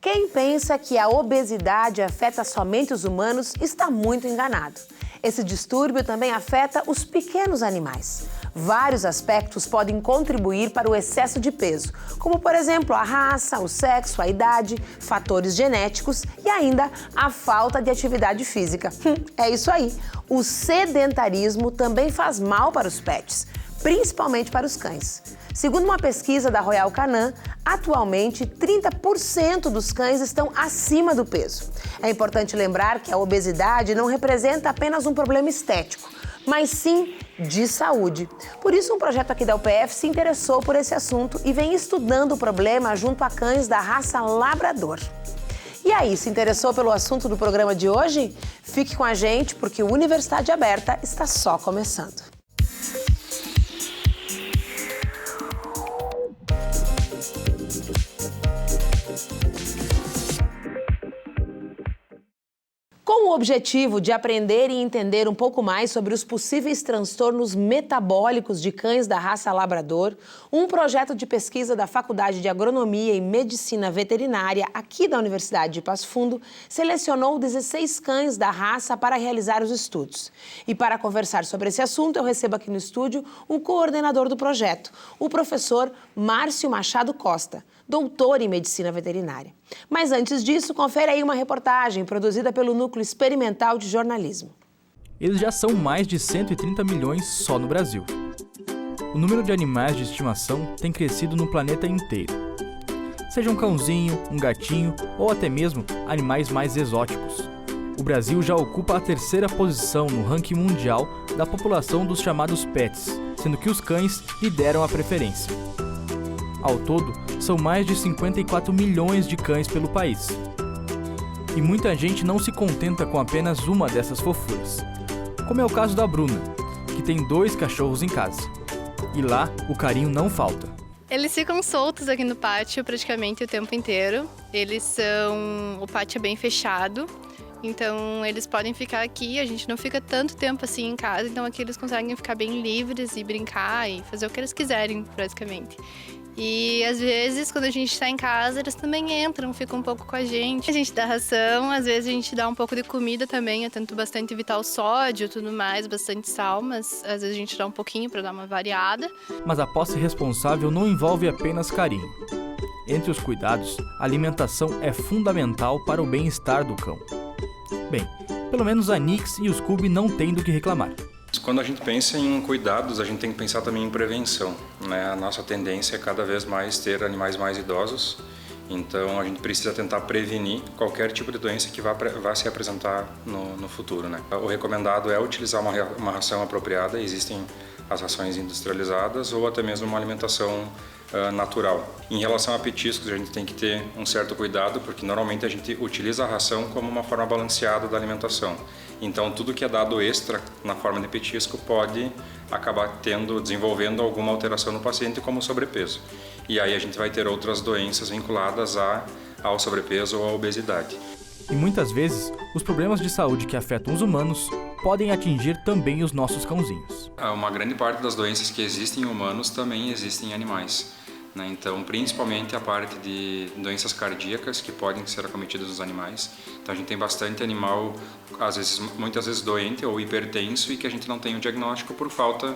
Quem pensa que a obesidade afeta somente os humanos está muito enganado. Esse distúrbio também afeta os pequenos animais. Vários aspectos podem contribuir para o excesso de peso, como, por exemplo, a raça, o sexo, a idade, fatores genéticos e ainda a falta de atividade física. É isso aí. O sedentarismo também faz mal para os pets, principalmente para os cães. Segundo uma pesquisa da Royal Canin, atualmente 30% dos cães estão acima do peso. É importante lembrar que a obesidade não representa apenas um problema estético, mas sim de saúde. Por isso, um projeto aqui da UPF se interessou por esse assunto e vem estudando o problema junto a cães da raça Labrador. E aí, se interessou pelo assunto do programa de hoje? Fique com a gente, porque o Universidade Aberta está só começando. Com o objetivo de aprender e entender um pouco mais sobre os possíveis transtornos metabólicos de cães da raça Labrador, um projeto de pesquisa da Faculdade de Agronomia e Medicina Veterinária aqui da Universidade de Passo Fundo selecionou 16 cães da raça para realizar os estudos. E para conversar sobre esse assunto, eu recebo aqui no estúdio o coordenador do projeto, o professor Márcio Machado Costa, doutor em Medicina Veterinária. Mas antes disso, confere aí uma reportagem produzida pelo Núcleo Experimental de Jornalismo. Eles já são mais de 130 milhões só no Brasil. O número de animais de estimação tem crescido no planeta inteiro. Seja um cãozinho, um gatinho ou até mesmo animais mais exóticos. O Brasil já ocupa a 3ª posição no ranking mundial da população dos chamados pets, sendo que os cães lideram a preferência. Ao todo, são mais de 54 milhões de cães pelo país. E muita gente não se contenta com apenas uma dessas fofuras, como é o caso da Bruna, que tem 2 cachorros em casa. E lá, o carinho não falta. Eles ficam soltos aqui no pátio praticamente o tempo inteiro. O pátio é bem fechado, então eles podem ficar aqui, a gente não fica tanto tempo assim em casa, então aqui eles conseguem ficar bem livres e brincar e fazer o que eles quiserem, praticamente. E às vezes, quando a gente está em casa, eles também entram, ficam um pouco com a gente. A gente dá ração, às vezes a gente dá um pouco de comida também, eu tento bastante evitar o sódio e tudo mais, bastante sal, mas às vezes a gente dá um pouquinho para dar uma variada. Mas a posse responsável não envolve apenas carinho. Entre os cuidados, a alimentação é fundamental para o bem-estar do cão. Bem, pelo menos a Nix e o Scooby não têm do que reclamar. Quando a gente pensa em cuidados, a gente tem que pensar também em prevenção, né? A nossa tendência é cada vez mais ter animais mais idosos, então a gente precisa tentar prevenir qualquer tipo de doença que vá se apresentar no futuro, né? O recomendado é utilizar uma ração apropriada, existem as rações industrializadas ou até mesmo uma alimentação natural. Em relação a petiscos, a gente tem que ter um certo cuidado, porque normalmente a gente utiliza a ração como uma forma balanceada da alimentação. Então, tudo que é dado extra na forma de petisco pode acabar desenvolvendo alguma alteração no paciente, como sobrepeso. E aí a gente vai ter outras doenças vinculadas ao sobrepeso ou à obesidade. E muitas vezes, os problemas de saúde que afetam os humanos podem atingir também os nossos cãozinhos. Uma grande parte das doenças que existem em humanos também existem em animais, né? Então, principalmente a parte de doenças cardíacas que podem ser acometidas nos animais. Então, a gente tem bastante animal, muitas vezes doente ou hipertenso e que a gente não tem o diagnóstico por falta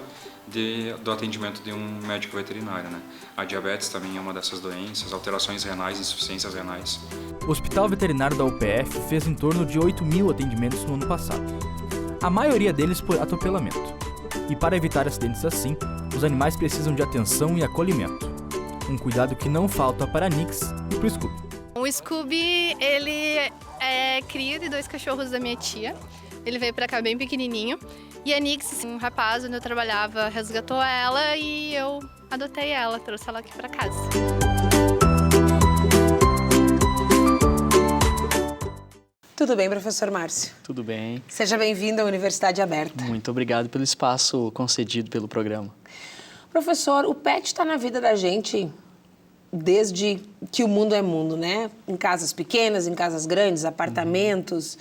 do atendimento de um médico veterinário, né? A diabetes também é uma dessas doenças, alterações renais, insuficiências renais. O Hospital Veterinário da UPF fez em torno de 8.000 atendimentos no ano passado. A maioria deles por atropelamento. E para evitar acidentes assim, os animais precisam de atenção e acolhimento. Um cuidado que não falta para a Nix e para o Scooby. O Scooby, ele é cria de 2 cachorros da minha tia. Ele veio pra cá bem pequenininho. E a Nix, um rapaz onde eu trabalhava, resgatou ela e eu adotei ela, trouxe ela aqui pra casa. Tudo bem, professor Márcio? Tudo bem. Seja bem-vindo à Universidade Aberta. Muito obrigado pelo espaço concedido pelo programa. Professor, o pet está na vida da gente desde que o mundo é mundo, né? Em casas pequenas, em casas grandes, apartamentos.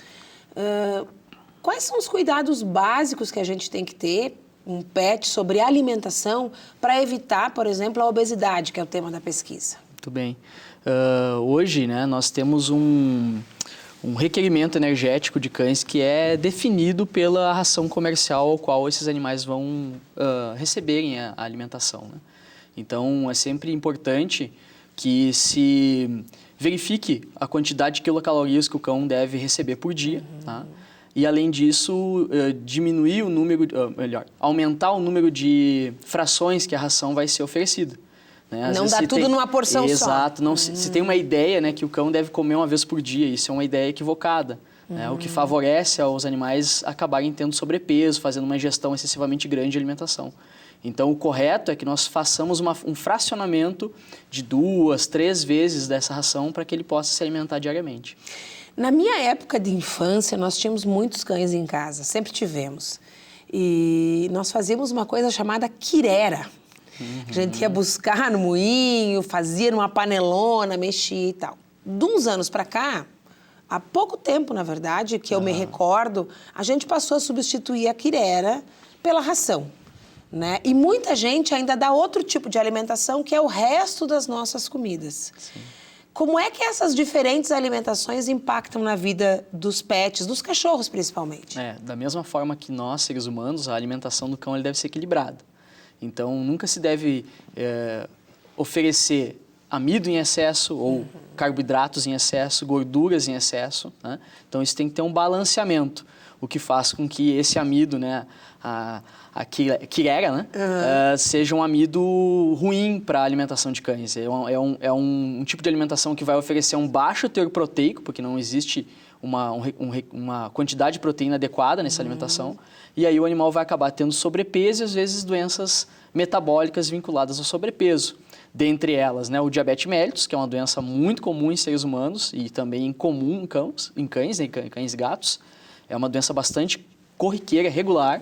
Quais são os cuidados básicos que a gente tem que ter, um pet, sobre alimentação para evitar, por exemplo, a obesidade, que é o tema da pesquisa? Muito bem. Hoje, né, nós temos um requerimento energético de cães que é definido pela ração comercial ao qual esses animais vão receberem a alimentação, né? Então, é sempre importante que se verifique a quantidade de quilocalorias que o cão deve receber por dia, tá? E, além disso, diminuir o número, aumentar o número de frações que a ração vai ser oferecida, né? Não dá tudo numa porção só. Exato. Não, se tem uma ideia, né, que o cão deve comer uma vez por dia, isso é uma ideia equivocada, né? O que favorece aos animais acabarem tendo sobrepeso, fazendo uma ingestão excessivamente grande de alimentação. Então, o correto é que nós façamos um fracionamento de 2, 3 vezes dessa ração para que ele possa se alimentar diariamente. Na minha época de infância, nós tínhamos muitos cães em casa, sempre tivemos. E nós fazíamos uma coisa chamada quirera. A gente ia buscar no moinho, fazia numa panelona, mexia e tal. De uns anos para cá, há pouco tempo, na verdade, que eu me recordo, a gente passou a substituir a quirera pela ração, né? E muita gente ainda dá outro tipo de alimentação, que é o resto das nossas comidas. Sim. Como é que essas diferentes alimentações impactam na vida dos pets, dos cachorros principalmente? Da mesma forma que nós, seres humanos, a alimentação do cão ele deve ser equilibrada. Então, nunca se deve oferecer amido em excesso ou carboidratos em excesso, gorduras em excesso, né? Então, isso tem que ter um balanceamento, o que faz com que esse amido, né, a quirera, né, seja um amido ruim para a alimentação de cães. É um tipo de alimentação que vai oferecer um baixo teor proteico, porque não existe uma quantidade de proteína adequada nessa alimentação, e aí o animal vai acabar tendo sobrepeso e, às vezes, doenças metabólicas vinculadas ao sobrepeso. Dentre elas, né, o diabetes mellitus, que é uma doença muito comum em seres humanos e também comum em cães e gatos. É uma doença bastante corriqueira, regular,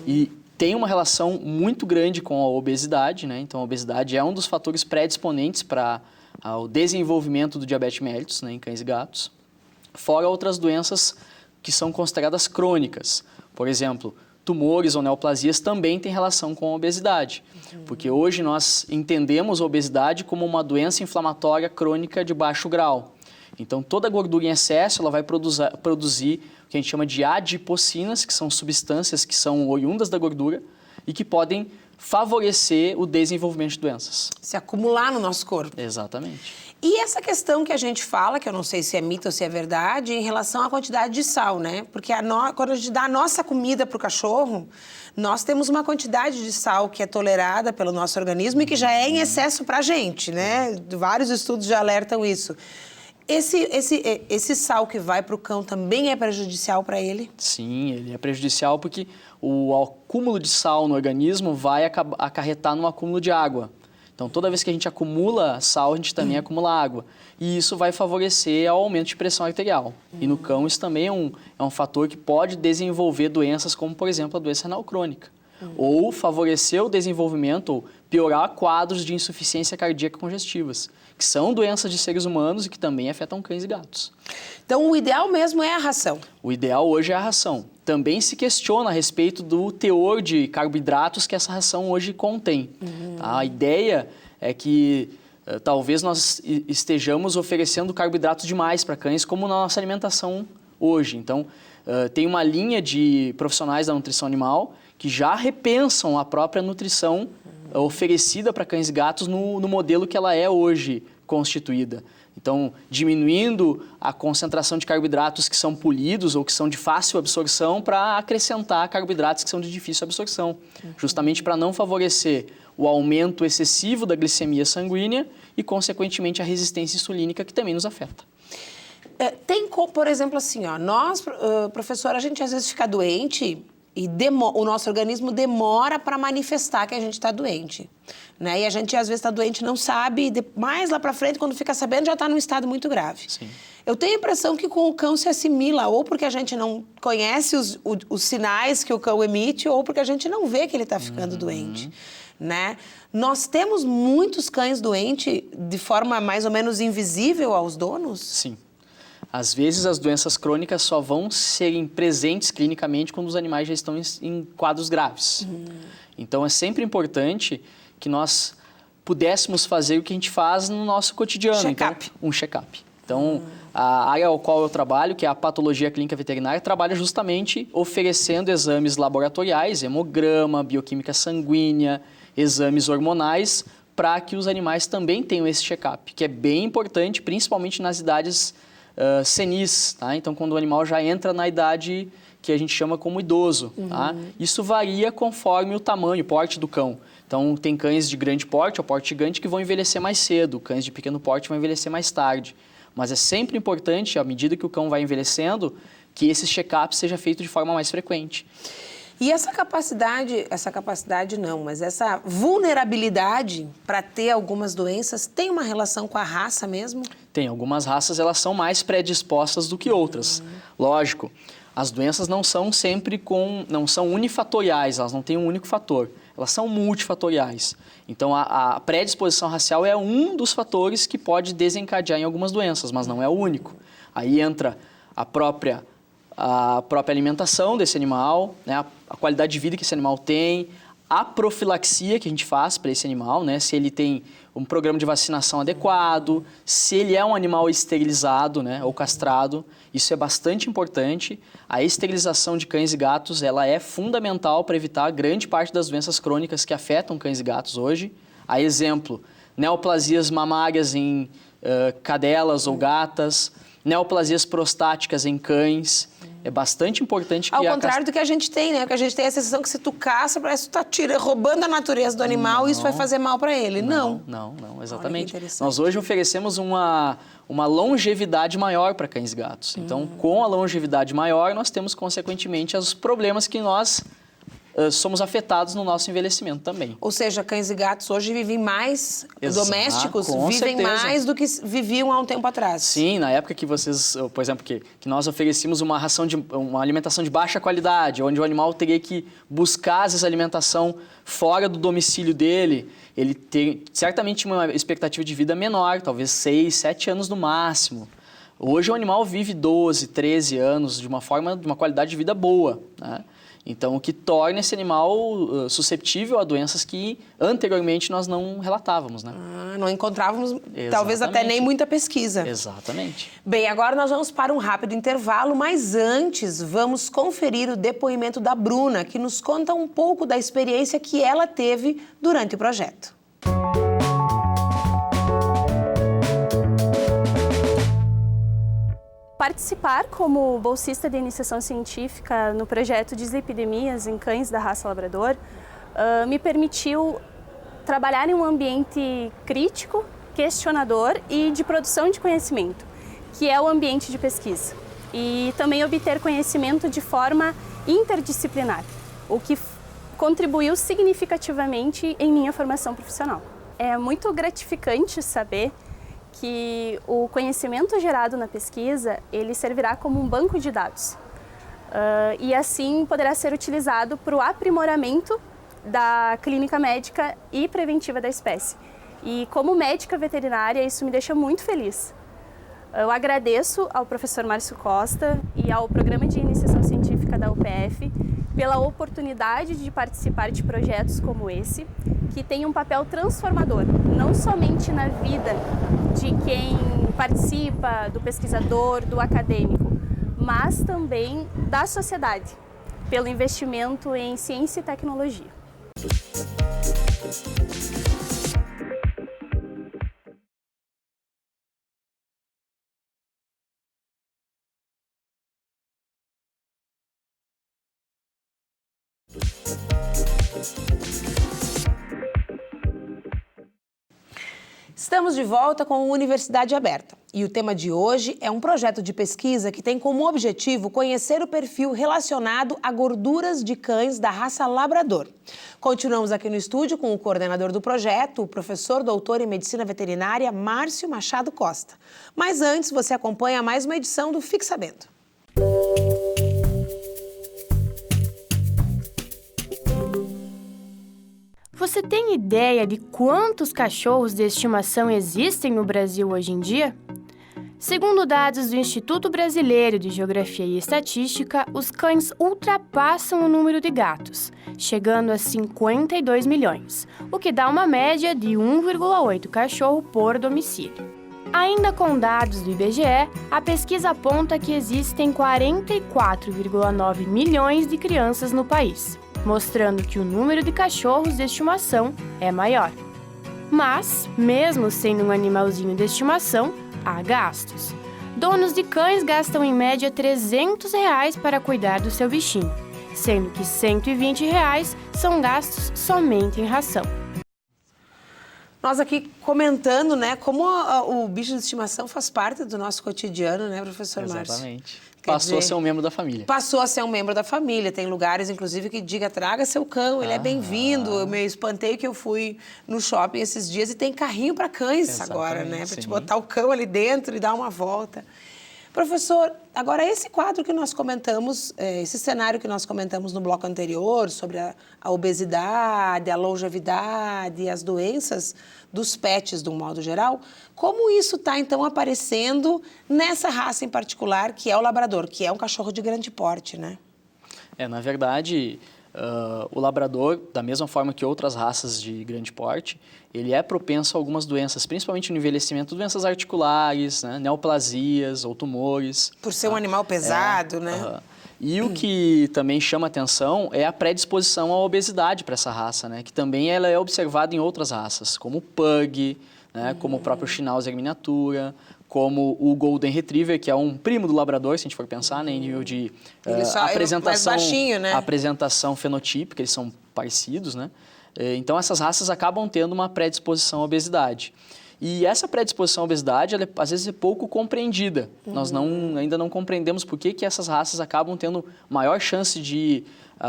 e tem uma relação muito grande com a obesidade, né? Então, a obesidade é um dos fatores predisponentes para o desenvolvimento do diabetes mellitus, né, em cães e gatos. Fora outras doenças que são consideradas crônicas. Por exemplo, tumores ou neoplasias também têm relação com a obesidade. Porque hoje nós entendemos a obesidade como uma doença inflamatória crônica de baixo grau. Então, toda gordura em excesso ela vai produzir o que a gente chama de adipocinas, que são substâncias que são oriundas da gordura e que podem favorecer o desenvolvimento de doenças. Se acumular no nosso corpo. Exatamente. E essa questão que a gente fala, que eu não sei se é mito ou se é verdade, em relação à quantidade de sal, né? Porque quando a gente dá a nossa comida para o cachorro, nós temos uma quantidade de sal que é tolerada pelo nosso organismo e que já é em excesso para a gente, né? Vários estudos já alertam isso. Esse sal que vai para o cão também é prejudicial para ele? Sim, ele é prejudicial porque o acúmulo de sal no organismo vai acarretar no acúmulo de água. Então, toda vez que a gente acumula sal, a gente também acumula água. E isso vai favorecer ao aumento de pressão arterial. E no cão, isso também é um fator que pode desenvolver doenças como, por exemplo, a doença renal crônica. Ou favorecer o desenvolvimento, ou piorar quadros de insuficiência cardíaca congestivas, que são doenças de seres humanos e que também afetam cães e gatos. Então, o ideal mesmo é a ração? O ideal hoje é a ração. Também se questiona a respeito do teor de carboidratos que essa ração hoje contém. A ideia é que talvez nós estejamos oferecendo carboidratos demais para cães, como na nossa alimentação hoje. Então, tem uma linha de profissionais da nutrição animal que já repensam a própria nutrição oferecida para cães e gatos no modelo que ela é hoje constituída. Então, diminuindo a concentração de carboidratos que são polidos ou que são de fácil absorção para acrescentar carboidratos que são de difícil absorção, justamente para não favorecer o aumento excessivo da glicemia sanguínea e, consequentemente, a resistência insulínica, que também nos afeta. Tem, por exemplo, assim, ó, nós, professora, a gente às vezes fica doente e o nosso organismo demora para manifestar que a gente está doente, né? E a gente, às vezes, está doente e não sabe, mais lá para frente, quando fica sabendo, já está num estado muito grave. Sim. Eu tenho a impressão que com o cão se assimila, ou porque a gente não conhece os sinais que o cão emite, ou porque a gente não vê que ele está ficando doente, né? Nós temos muitos cães doentes de forma mais ou menos invisível aos donos? Sim. Às vezes, as doenças crônicas só vão serem presentes clinicamente quando os animais já estão em quadros graves. Então, é sempre importante que nós pudéssemos fazer o que a gente faz no nosso cotidiano. Check-up. Então, um check-up. Então, a área ao qual eu trabalho, que é a patologia clínica veterinária, trabalha justamente oferecendo exames laboratoriais, hemograma, bioquímica sanguínea, exames hormonais, para que os animais também tenham esse check-up, que é bem importante, principalmente nas idades senis, tá? Então, quando o animal já entra na idade que a gente chama como idoso, tá? Isso varia conforme o tamanho, o porte do cão. Então, tem cães de grande porte ou porte gigante que vão envelhecer mais cedo, cães de pequeno porte vão envelhecer mais tarde. Mas é sempre importante, à medida que o cão vai envelhecendo, que esse check-up seja feito de forma mais frequente. E essa capacidade não, mas essa vulnerabilidade para ter algumas doenças tem uma relação com a raça mesmo? Tem, algumas raças elas são mais predispostas do que outras. Lógico, as doenças não são unifatoriais, elas não têm um único fator, elas são multifatoriais. Então, a predisposição racial é um dos fatores que pode desencadear em algumas doenças, mas não é o único. Aí entra a própria alimentação desse animal, né, a qualidade de vida que esse animal tem, a profilaxia que a gente faz para esse animal, né, se ele tem um programa de vacinação adequado, se ele é um animal esterilizado, né, ou castrado, isso é bastante importante. A esterilização de cães e gatos ela é fundamental para evitar grande parte das doenças crônicas que afetam cães e gatos hoje. A exemplo, neoplasias mamárias em cadelas ou gatas, neoplasias prostáticas em cães. É bastante importante que... Ao contrário do que a gente tem, né? Porque a gente tem a sensação que se tu caça, parece que tu tá roubando a natureza do animal e isso vai fazer mal para ele. Não, exatamente. Nós hoje oferecemos uma longevidade maior para cães e gatos. Então, com a longevidade maior, nós temos, consequentemente, os problemas que nós somos afetados no nosso envelhecimento também. Ou seja, cães e gatos hoje vivem mais, domésticos, com vivem certeza. mais do que viviam há um tempo atrás. Sim, na época que vocês, por exemplo, que nós oferecíamos uma alimentação de baixa qualidade, onde o animal teria que buscar, às vezes, alimentação fora do domicílio dele, ele certamente tinha uma expectativa de vida menor, talvez 6, 7 anos no máximo. Hoje o animal vive 12, 13 anos de uma qualidade de vida boa, né? Então, o que torna esse animal susceptível a doenças que anteriormente nós não relatávamos, né? Não encontrávamos, talvez até nem muita pesquisa. Exatamente. Bem, agora nós vamos para um rápido intervalo, mas antes vamos conferir o depoimento da Bruna, que nos conta um pouco da experiência que ela teve durante o projeto. Participar como bolsista de iniciação científica no projeto Dislipidemias em cães da raça labrador me permitiu trabalhar em um ambiente crítico, questionador e de produção de conhecimento, que é o ambiente de pesquisa. E também obter conhecimento de forma interdisciplinar, o que contribuiu significativamente em minha formação profissional. É muito gratificante saber que o conhecimento gerado na pesquisa, ele servirá como um banco de dados e assim poderá ser utilizado para o aprimoramento da clínica médica e preventiva da espécie. E como médica veterinária, isso me deixa muito feliz. Eu agradeço ao professor Márcio Costa e ao Programa de Iniciação Científica da UPF pela oportunidade de participar de projetos como esse, que tem um papel transformador, não somente na vida de quem participa, do pesquisador, do acadêmico, mas também da sociedade, pelo investimento em ciência e tecnologia. Estamos de volta com a Universidade Aberta e o tema de hoje é um projeto de pesquisa que tem como objetivo conhecer o perfil relacionado a gorduras de cães da raça labrador. Continuamos aqui no estúdio com o coordenador do projeto, o professor doutor em Medicina Veterinária, Márcio Machado Costa. Mas antes, você acompanha mais uma edição do Fique Sabendo. Você tem ideia de quantos cachorros de estimação existem no Brasil hoje em dia? Segundo dados do Instituto Brasileiro de Geografia e Estatística, os cães ultrapassam o número de gatos, chegando a 52 milhões, o que dá uma média de 1,8 cachorro por domicílio. Ainda com dados do IBGE, a pesquisa aponta que existem 44,9 milhões de crianças no país, mostrando que o número de cachorros de estimação é maior. Mas, mesmo sendo um animalzinho de estimação, há gastos. Donos de cães gastam em média R$ 300 para cuidar do seu bichinho, sendo que R$ 120 são gastos somente em ração. Nós aqui comentando, né, como o bicho de estimação faz parte do nosso cotidiano, né, professor Márcio? Exatamente. Passou a ser um membro da família. Passou a ser um membro da família. Tem lugares, inclusive, que diga, traga seu cão, ele é bem-vindo. Eu me espantei que eu fui no shopping esses dias e tem carrinho para cães agora, né? Para te botar o cão ali dentro e dar uma volta. Professor, agora esse quadro que nós comentamos, esse cenário que nós comentamos no bloco anterior, sobre a obesidade, a longevidade, as doenças dos pets de um modo geral, como isso está, então, aparecendo nessa raça em particular, que é o labrador, que é um cachorro de grande porte, né? Na verdade, o labrador, da mesma forma que outras raças de grande porte, ele é propenso a algumas doenças, principalmente no envelhecimento, doenças articulares, né, neoplasias ou tumores. Por ser um animal pesado, né? E o que também chama atenção é a predisposição à obesidade para essa raça, né, que também ela é observada em outras raças, como o Pug, né, como o próprio Schnauzer miniatura, como o Golden Retriever, que é um primo do labrador, se a gente for pensar, né, em nível de apresentação, mais baixinho, né? apresentação fenotípica, eles são parecidos, né? Então, essas raças acabam tendo uma predisposição à obesidade. E essa predisposição à obesidade, ela, às vezes, é pouco compreendida. Nós ainda não compreendemos por que essas raças acabam tendo maior chance de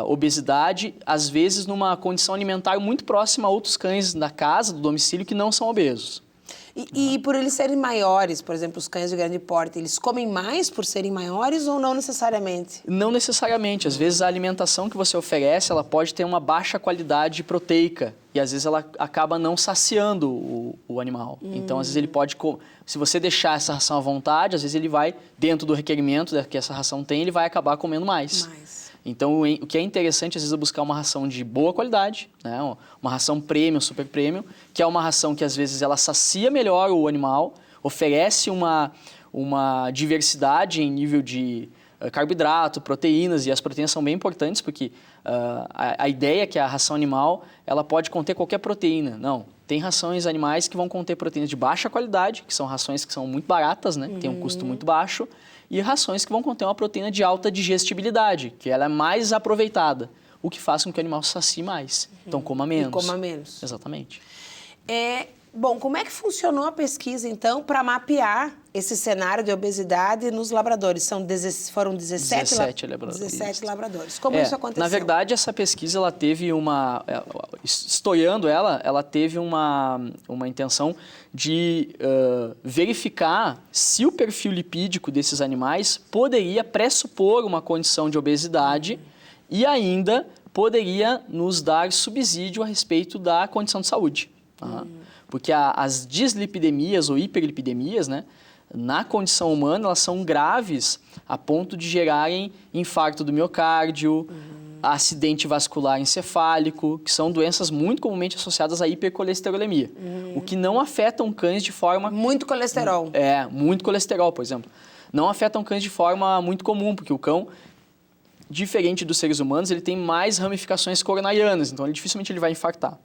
obesidade, às vezes, numa condição alimentar muito próxima a outros cães da casa, do domicílio, que não são obesos. E por eles serem maiores, por exemplo, os cães de grande porte, eles comem mais por serem maiores ou não necessariamente? Não necessariamente. Às vezes a alimentação que você oferece, ela pode ter uma baixa qualidade proteica e às vezes ela acaba não saciando o animal. Então, às vezes ele pode, se você deixar essa ração à vontade, às vezes ele vai, dentro do requerimento que essa ração tem, ele vai acabar comendo mais. Então, o que é interessante, às vezes, é buscar uma ração de boa qualidade, né? Uma ração premium, super premium, que é uma ração que, às vezes, ela sacia melhor o animal, oferece uma diversidade em nível de carboidrato, proteínas, e as proteínas são bem importantes, porque a ideia é que a ração animal ela pode conter qualquer proteína. Não, tem rações animais que vão conter proteínas de baixa qualidade, que são rações que são muito baratas, né? Tem um custo muito baixo, e rações que vão conter uma proteína de alta digestibilidade, que ela é mais aproveitada, o que faz com que o animal se sacie mais. Então, coma menos. E coma menos. Exatamente. Bom, como é que funcionou a pesquisa, então, para mapear esse cenário de obesidade nos labradores? Foram 17 labradores. 17 labradores. Como isso aconteceu? Na verdade, essa pesquisa, ela teve historiando ela teve uma intenção de verificar se o perfil lipídico desses animais poderia pressupor uma condição de obesidade e ainda poderia nos dar subsídio a respeito da condição de saúde. Porque as dislipidemias ou hiperlipidemias, né, na condição humana, elas são graves a ponto de gerarem infarto do miocárdio, acidente vascular encefálico, que são doenças muito comumente associadas à hipercolesterolemia, o que não afetam cães de forma... Muito colesterol. Muito colesterol, por exemplo. Não afetam cães de forma muito comum, porque o cão, diferente dos seres humanos, ele tem mais ramificações coronarianas, então dificilmente ele vai infartar.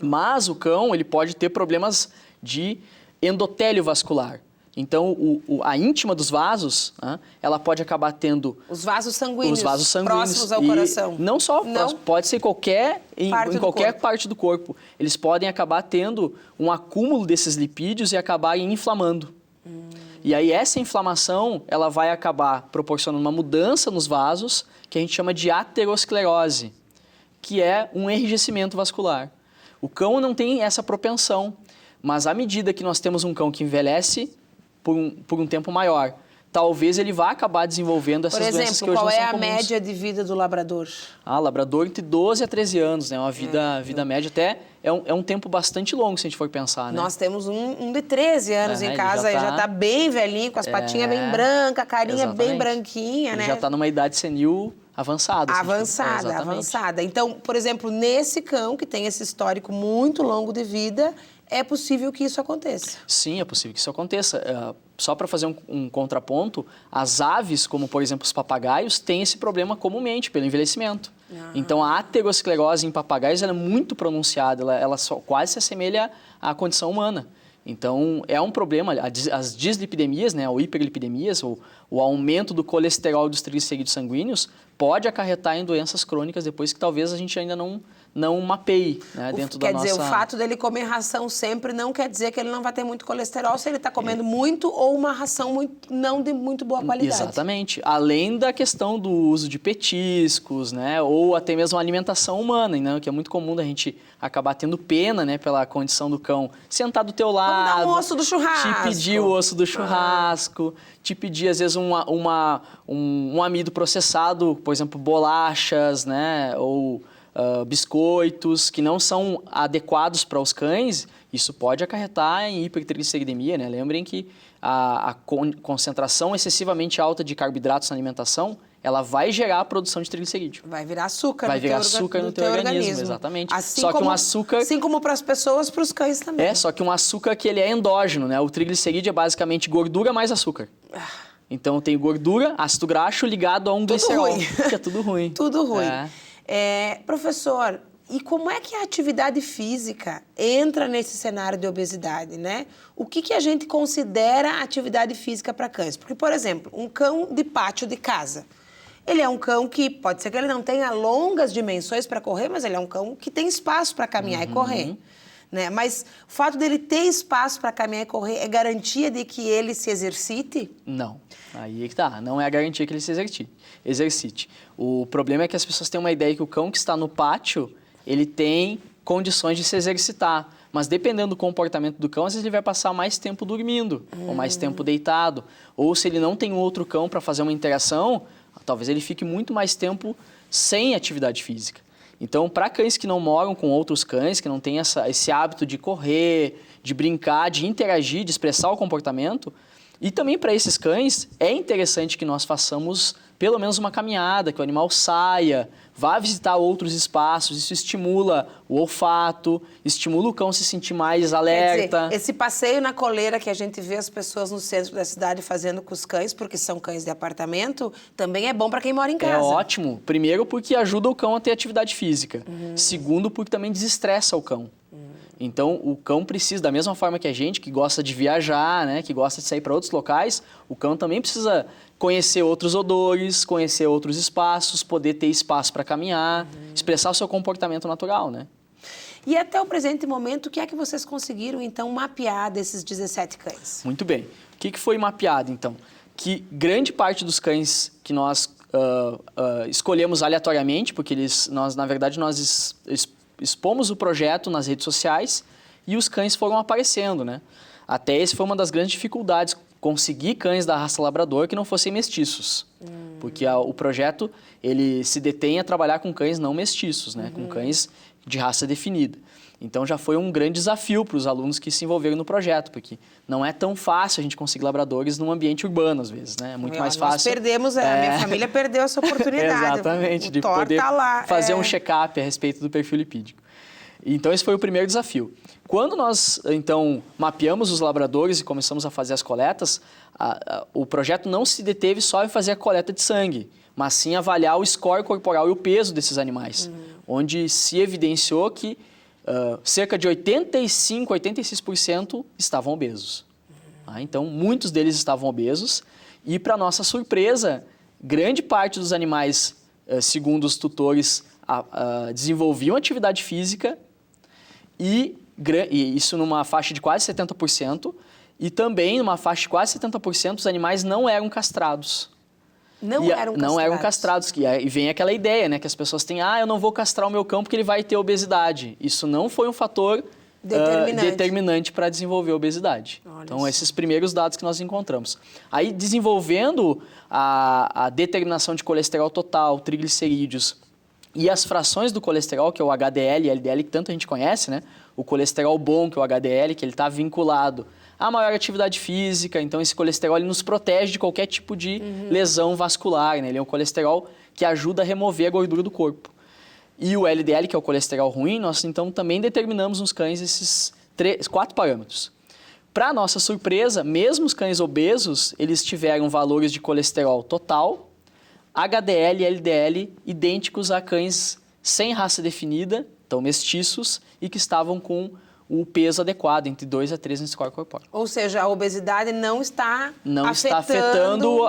Mas o cão, ele pode ter problemas de endotélio vascular. Então, a íntima dos vasos, né, ela pode acabar tendo... Os vasos sanguíneos. Próximos ao coração. Não só, pode ser em qualquer parte do corpo. Eles podem acabar tendo um acúmulo desses lipídios e acabarem inflamando. E aí, essa inflamação, ela vai acabar proporcionando uma mudança nos vasos, que a gente chama de aterosclerose, que é um enrijecimento vascular. O cão não tem essa propensão, mas à medida que nós temos um cão que envelhece por um tempo maior, talvez ele vá acabar desenvolvendo essas Por doenças que exemplo, hoje não qual são é a comuns. média de vida do labrador? Labrador entre 12 a 13 anos, né? Uma vida média até é um tempo bastante longo, se a gente for pensar, né? Nós temos um de 13 anos em Ele casa, já já tá bem velhinho, com as patinhas bem brancas, a carinha bem exatamente. branquinha, Ele né? já está numa idade senil avançada. se a gente for- exatamente. Avançada. Então, por exemplo, nesse cão, que tem esse histórico muito longo de vida, é possível que isso aconteça. Sim, é possível que isso aconteça. Só para fazer um contraponto, as aves, como por exemplo os papagaios, têm esse problema comumente pelo envelhecimento. Então a aterosclerose em papagaios ela é muito pronunciada, ela só quase se assemelha à condição humana. Então é um problema, as dislipidemias, né, ou hiperlipidemias, ou o aumento do colesterol e dos triglicerídeos sanguíneos pode acarretar em doenças crônicas depois que talvez a gente ainda não mapeie, né, dentro da nossa... Quer dizer, o fato dele comer ração sempre não quer dizer que ele não vai ter muito colesterol se ele está comendo muito ou uma ração não de muito boa qualidade. Exatamente. Além da questão do uso de petiscos, né, ou até mesmo a alimentação humana, né, que é muito comum da gente acabar tendo pena, né, pela condição do cão sentar do teu lado. Vamos dar um osso do churrasco. Te pedir o osso do churrasco, te pedir às vezes um amido processado, por exemplo, bolachas, né, ou biscoitos que não são adequados para os cães, isso pode acarretar em hipertrigliceridemia, né? Lembrem que a concentração excessivamente alta de carboidratos na alimentação, ela vai gerar a produção de triglicerídeo. Vai virar açúcar, no teu organismo, exatamente. Assim só como, que um açúcar... Assim como para as pessoas, para os cães também. Só que um açúcar que ele é endógeno, né? O triglicerídeo é basicamente gordura mais açúcar. Então tem gordura, ácido graxo ligado a um glicerol, que é tudo ruim. Tudo ruim. Professor, e como é que a atividade física entra nesse cenário de obesidade, né? O que a gente considera atividade física para cães? Porque, por exemplo, um cão de pátio de casa, ele é um cão que pode ser que ele não tenha longas dimensões para correr, mas ele é um cão que tem espaço para caminhar e correr. Né? Mas o fato dele ter espaço para caminhar e correr é garantia de que ele se exercite? Não. Aí é que tá. Não é a garantia que ele se exercite. O problema é que as pessoas têm uma ideia que o cão que está no pátio, ele tem condições de se exercitar. Mas dependendo do comportamento do cão, às vezes ele vai passar mais tempo dormindo, ou mais tempo deitado. Ou se ele não tem um outro cão para fazer uma interação, talvez ele fique muito mais tempo sem atividade física. Então, para cães que não moram com outros cães, que não têm esse hábito de correr, de brincar, de interagir, de expressar o comportamento, e também para esses cães, é interessante que nós façamos pelo menos uma caminhada, que o animal saia, vá visitar outros espaços, isso estimula o olfato, estimula o cão se sentir mais alerta. Quer dizer, esse passeio na coleira que a gente vê as pessoas no centro da cidade fazendo com os cães, porque são cães de apartamento, também é bom para quem mora em casa. É ótimo. Primeiro, porque ajuda o cão a ter atividade física. Segundo, porque também desestressa o cão. Então, o cão precisa, da mesma forma que a gente, que gosta de viajar, né, que gosta de sair para outros locais, o cão também precisa conhecer outros odores, conhecer outros espaços, poder ter espaço para caminhar, expressar o seu comportamento natural, né? E até o presente momento, o que é que vocês conseguiram, então, mapear desses 17 cães? Muito bem. O que foi mapeado, então? Que grande parte dos cães que nós escolhemos aleatoriamente, porque na verdade, nós expomos o projeto nas redes sociais e os cães foram aparecendo, né? Até esse foi uma das grandes dificuldades, conseguir cães da raça labrador que não fossem mestiços. Porque o projeto, ele se detém a trabalhar com cães não mestiços, né? Com cães de raça definida. Então já foi um grande desafio para os alunos que se envolveram no projeto, porque não é tão fácil a gente conseguir labradores num ambiente urbano, às vezes, né? É muito mais fácil. Nós perdemos, a minha família perdeu essa oportunidade. Exatamente, de Thor poder tá lá, fazer um check-up a respeito do perfil lipídico. Então esse foi o primeiro desafio. Quando nós, então, mapeamos os labradores e começamos a fazer as coletas, o projeto não se deteve só em fazer a coleta de sangue, mas sim avaliar o score corporal e o peso desses animais, onde se evidenciou que cerca de 85, 86% estavam obesos. Então, muitos deles estavam obesos e, para nossa surpresa, grande parte dos animais, segundo os tutores, desenvolviam atividade física e isso numa faixa de quase 70%, e também numa faixa de quase 70% os animais não eram castrados. Não eram castrados. E vem aquela ideia, né, que as pessoas têm, eu não vou castrar o meu cão porque ele vai ter obesidade. Isso não foi um fator determinante para desenvolver a obesidade. Então, esses primeiros dados que nós encontramos. Aí, desenvolvendo a determinação de colesterol total, triglicerídeos e as frações do colesterol, que é o HDL e LDL, que tanto a gente conhece, né? O colesterol bom, que é o HDL, que ele está vinculado à maior atividade física. Então, esse colesterol ele nos protege de qualquer tipo de lesão vascular, né? Ele é um colesterol que ajuda a remover a gordura do corpo. E o LDL, que é o colesterol ruim, nós então também determinamos nos cães esses 4 parâmetros. Para nossa surpresa, mesmo os cães obesos, eles tiveram valores de colesterol total, HDL e LDL idênticos a cães sem raça definida, então mestiços, e que estavam com o peso adequado, entre 2 a 3 no score corpóreo. Ou seja, a obesidade não está afetando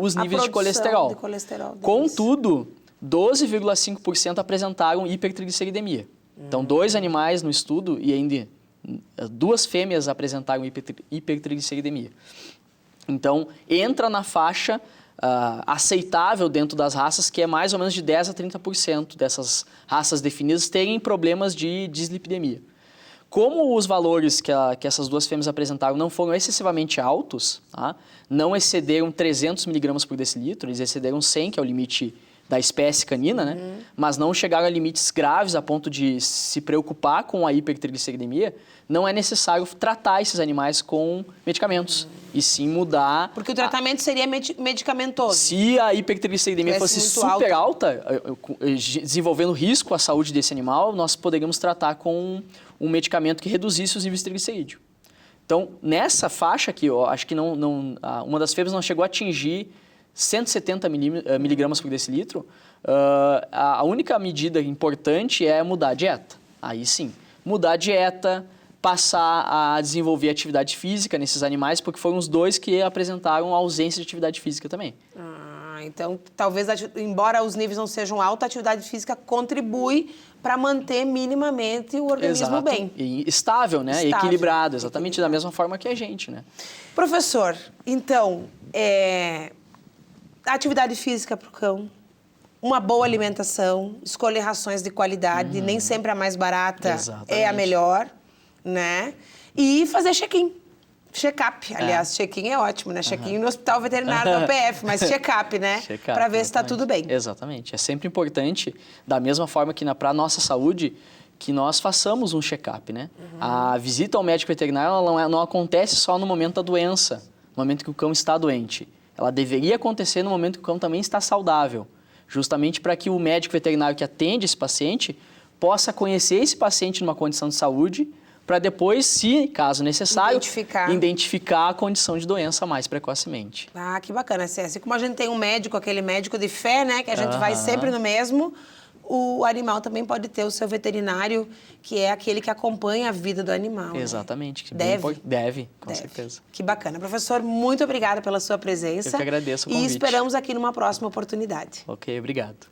os níveis de colesterol. Deles. Contudo, 12,5% apresentaram hipertrigliceridemia. Então, 2 animais no estudo e ainda 2 fêmeas apresentaram hipertrigliceridemia. Então, entra na faixa aceitável dentro das raças, que é mais ou menos de 10 a 30% dessas raças definidas terem problemas de dislipidemia. Como os valores que essas 2 fêmeas apresentaram não foram excessivamente altos, tá? Não excederam 300 mg por decilitro, eles excederam 100, que é o limite da espécie canina, né? Mas não chegaram a limites graves a ponto de se preocupar com a hipertrigliceridemia, não é necessário tratar esses animais com medicamentos, e sim mudar... Porque o tratamento seria medicamentoso. Se a hipertrigliceridemia fosse super alta, desenvolvendo risco à saúde desse animal, nós poderíamos tratar com um medicamento que reduzisse os níveis de triglicerídeo. Então, nessa faixa aqui, eu acho que uma das fêmeas não chegou a atingir 170 miligramas por decilitro, a única medida importante é mudar a dieta. Aí sim, mudar a dieta, passar a desenvolver atividade física nesses animais, porque foram os 2 que apresentaram ausência de atividade física também. Então, talvez, embora os níveis não sejam altos, a atividade física contribui para manter minimamente o organismo bem. E estável, né? Estável. Equilibrado, exatamente da mesma forma que a gente, né? Professor, então, atividade física para o cão, uma boa alimentação, escolher rações de qualidade, nem sempre a mais barata é a melhor, né? E fazer check-in. Check-up, aliás, check-in é ótimo, né? Check-in no hospital veterinário da UPF, mas check-up, né? Para ver se está tudo bem. Exatamente. É sempre importante, da mesma forma que para a nossa saúde, que nós façamos um check-up, né? A visita ao médico veterinário ela não acontece só no momento da doença, no momento que o cão está doente. Ela deveria acontecer no momento que o cão também está saudável, justamente para que o médico veterinário que atende esse paciente possa conhecer esse paciente numa condição de saúde, para depois, se caso necessário, identificar a condição de doença mais precocemente. Ah, que bacana. Assim como a gente tem um médico, aquele médico de fé, né, que a gente vai sempre no mesmo, o animal também pode ter o seu veterinário, que é aquele que acompanha a vida do animal. Exatamente. Né? Deve, com certeza. Que bacana. Professor, muito obrigada pela sua presença. Eu que agradeço o convite. E esperamos aqui numa próxima oportunidade. Ok, obrigado.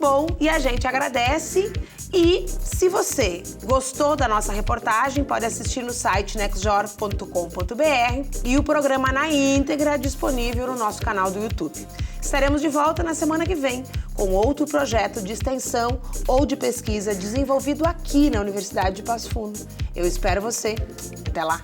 Bom, e a gente agradece. E se você gostou da nossa reportagem, pode assistir no site nexjor.com.br e o programa na íntegra disponível no nosso canal do YouTube. Estaremos de volta na semana que vem com outro projeto de extensão ou de pesquisa desenvolvido aqui na Universidade de Passo Fundo. Eu espero você. Até lá!